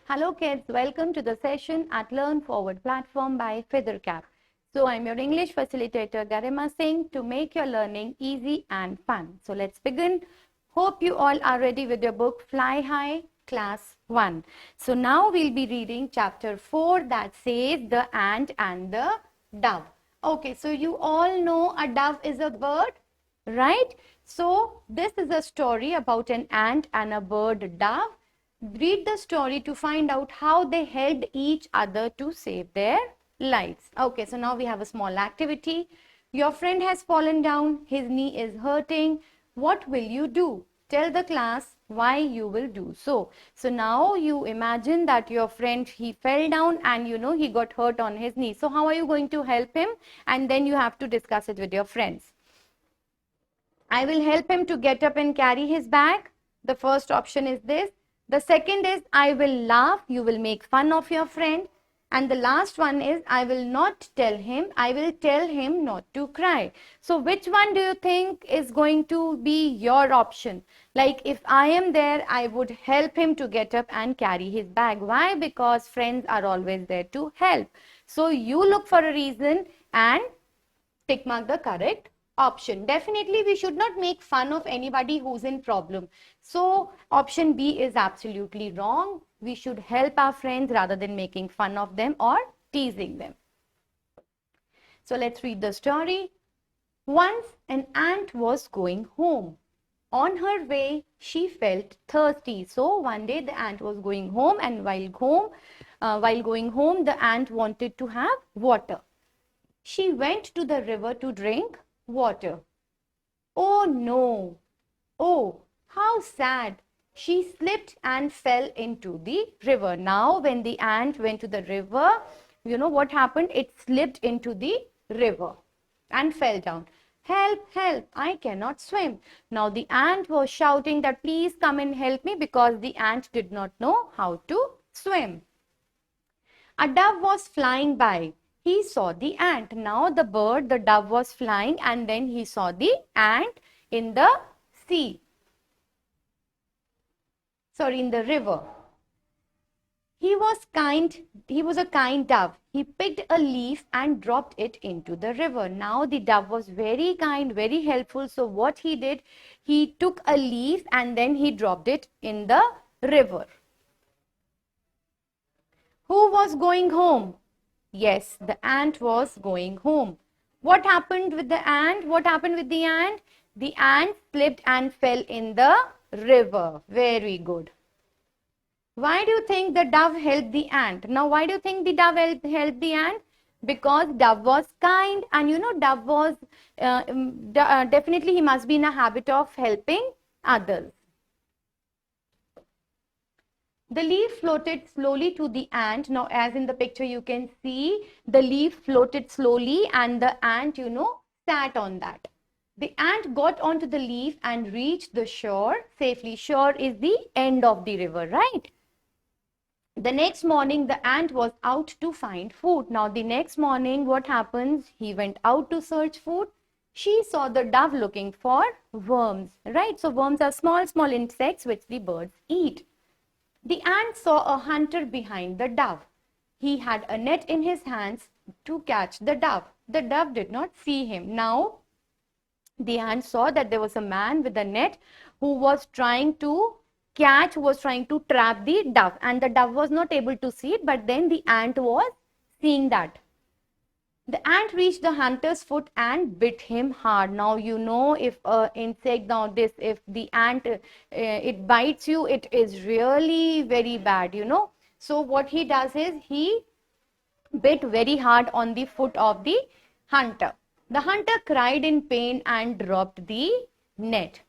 Hello kids, welcome to the session at Learn Forward platform by Feathercap. So I'm your English facilitator Garima Singh to make your learning easy and fun. So let's begin. Hope you all are ready with your book Fly High Class 1. So now we'll be reading chapter 4 that says the ant and the dove. Okay, so you all know a dove is a bird, right? So this is a story about an ant and a bird dove. Read the story to find out how they helped each other to save their lives. Okay, so now we have a small activity. Your friend has fallen down, his knee is hurting. What will you do? Tell the class why you will do so. So now you imagine that your friend, he fell down and he got hurt on his knee. So how are you going to help him? And then you have to discuss it with your friends. I will help him to get up and carry his bag. The first option is this. The second is I will laugh. You will make fun of your friend. And the last one is I will not tell him. I will tell him not to cry. So which one do you think is going to be your option? Like if I am there, I would help him to get up and carry his bag. Why? Because friends are always there to help. So you look for a reason and tick mark the correct option. Definitely we should not make fun of anybody who's in problem. So option B is absolutely wrong. We should help our friends rather than making fun of them or teasing them. So let's read the story. Once an ant was going home. On her way, she felt thirsty. So one day the ant was going home, and while going home, the ant wanted to have water. She went to the river to drink water. Oh no! Oh, how sad! She slipped and fell into the river. Now, when the ant went to the river, you know what happened? It slipped into the river and fell down. Help, help, I cannot swim. Now, the ant was shouting that please come and help me because the ant did not know how to swim. A dove was flying by. He saw the ant. Now the dove was flying, and then he saw the ant in the sea. Sorry, in the river. He was a kind dove. He picked a leaf and dropped it into the river. Now the dove was very kind, very helpful. So what he did, he took a leaf and then he dropped it in the river. Who was going home? Yes, the ant was going home. What happened with the ant? What happened with the ant? The ant slipped and fell in the river. Very good. Why do you think the dove helped the ant? Now, why do you think the dove helped the ant? Because dove was kind, and dove was definitely he must be in a habit of helping others. The leaf floated slowly to the ant. Now, as in the picture, you can see the leaf floated slowly and the ant, sat on that. The ant got onto the leaf and reached the shore safely. Shore is the end of the river, right? The next morning, the ant was out to find food. Now, the next morning, what happens? He went out to search food. She saw the dove looking for worms, right? So, worms are small, small insects which the birds eat. The ant saw a hunter behind the dove. He had a net in his hands to catch the dove. The dove did not see him. Now, the ant saw that there was a man with a net who was trying to trap the dove. And the dove was not able to see it, but then the ant was seeing that. The ant reached the hunter's foot and bit him hard. Now, if if the ant, it bites you, it is really very bad, So what he does is he bit very hard on the foot of the hunter. The hunter cried in pain and dropped the net.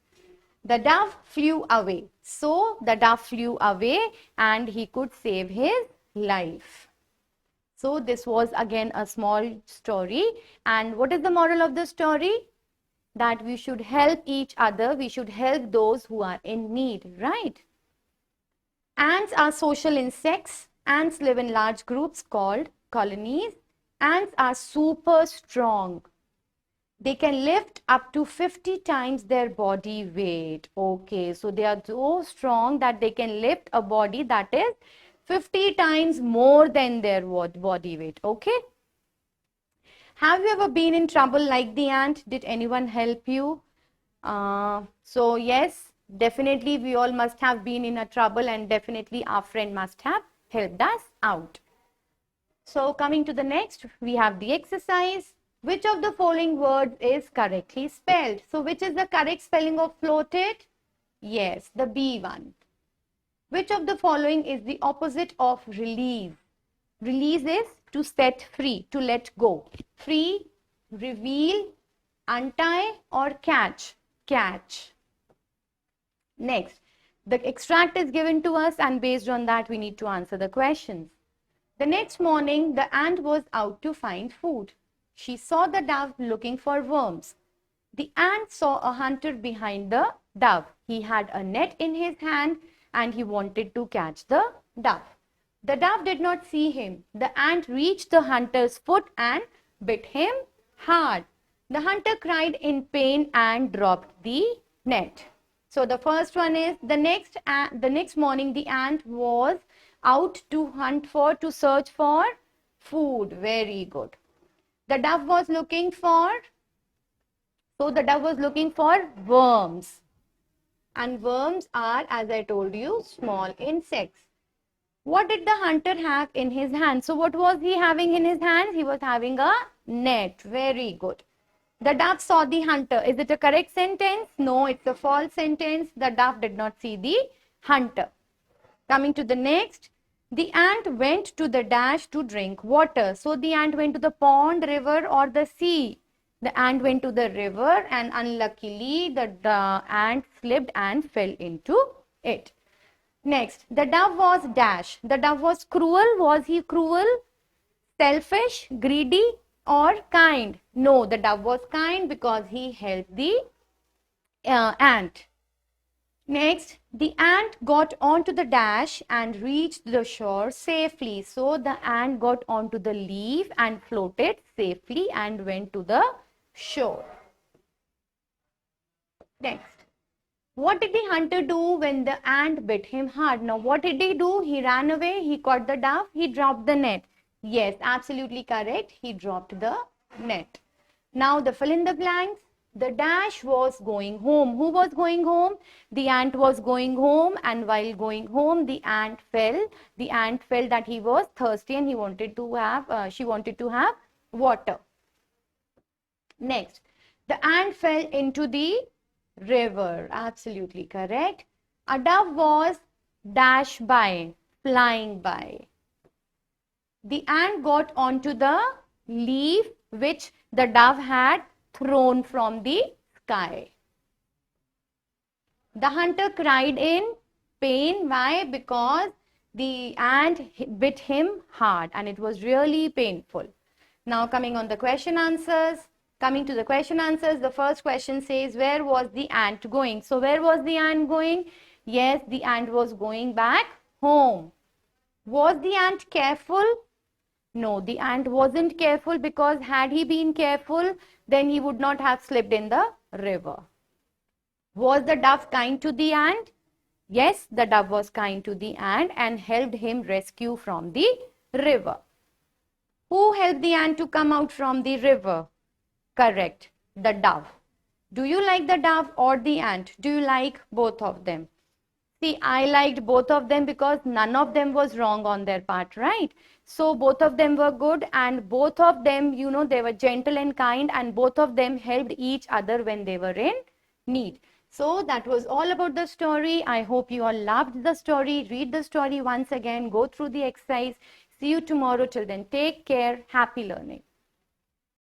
The dove flew away. So the dove flew away and he could save his life. So this was again a small story. And what is the moral of the story? That we should help each other. We should help those who are in need, right? Ants are social insects. Ants live in large groups called colonies. Ants are super strong. They can lift up to 50 times their body weight. Okay, so they are so strong that they can lift a body that is 50 times more than their body weight. Okay. Have you ever been in trouble like the ant? Did anyone help you? So yes, definitely we all must have been in a trouble, and definitely our friend must have helped us out. So coming to the next, we have the exercise. Which of the following words is correctly spelled? So which is the correct spelling of floated? Yes, the B one. Which of the following is the opposite of release? Release is to set free, to let go. Free, reveal, untie, or catch? Catch. Next, the extract is given to us, and based on that we need to answer the questions. The next morning, the ant was out to find food. She saw the dove looking for worms. The ant saw a hunter behind the dove. He had a net in his hand and he wanted to catch the dove. The dove did not see him. The ant reached the hunter's foot and bit him hard. The hunter cried in pain and dropped the net. So the first one is the next morning the ant was out to search for food. Very good. The dove was looking for worms. And worms are, as I told you, small insects. What did the hunter have in his hand? So what was he having in his hand? He was having a net. Very good. The dove saw the hunter. Is it a correct sentence? No, it's a false sentence. The dove did not see the hunter. Coming to the next, the ant went to the dash to drink water. So the ant went to the pond, river, or the sea. The ant went to the river, and unluckily the ant slipped and fell into it. Next, the dove was dash. The dove was cruel. Was he cruel, selfish, greedy, or kind? No, the dove was kind because he helped the ant. Next, the ant got onto the dash and reached the shore safely. So the ant got onto the leaf and floated safely and went to the shore. Next, what did the hunter do when the ant bit him hard? Now, what did he do? He ran away, he caught the dove, he dropped the net. Yes, absolutely correct. He dropped the net. Now, the fill in the blanks. The dash was going home. Who was going home? The ant was going home, and while going home, the ant fell. The ant felt that he was thirsty and she wanted to have water. Next, the ant fell into the river. Absolutely correct. A dove was dash by, flying by. The ant got onto the leaf which the dove had thrown from the sky. The hunter cried in pain. Why? Because the ant bit him hard and it was really painful. Now coming to the question answers, the first question says, where was the ant going? So where was the ant going? Yes, the ant was going back home. Was the ant careful? No, the ant wasn't careful, because had he been careful, then he would not have slipped in the river. Was the dove kind to the ant? Yes, the dove was kind to the ant and helped him rescue from the river. Who helped the ant to come out from the river? Correct, the dove. Do you like the dove or the ant? Do you like both of them? See, I liked both of them because none of them was wrong on their part, right? So both of them were good, and both of them, they were gentle and kind, and both of them helped each other when they were in need. So that was all about the story. I hope you all loved the story. Read the story once again, go through the exercise. See you tomorrow. Till then, take care. Happy learning.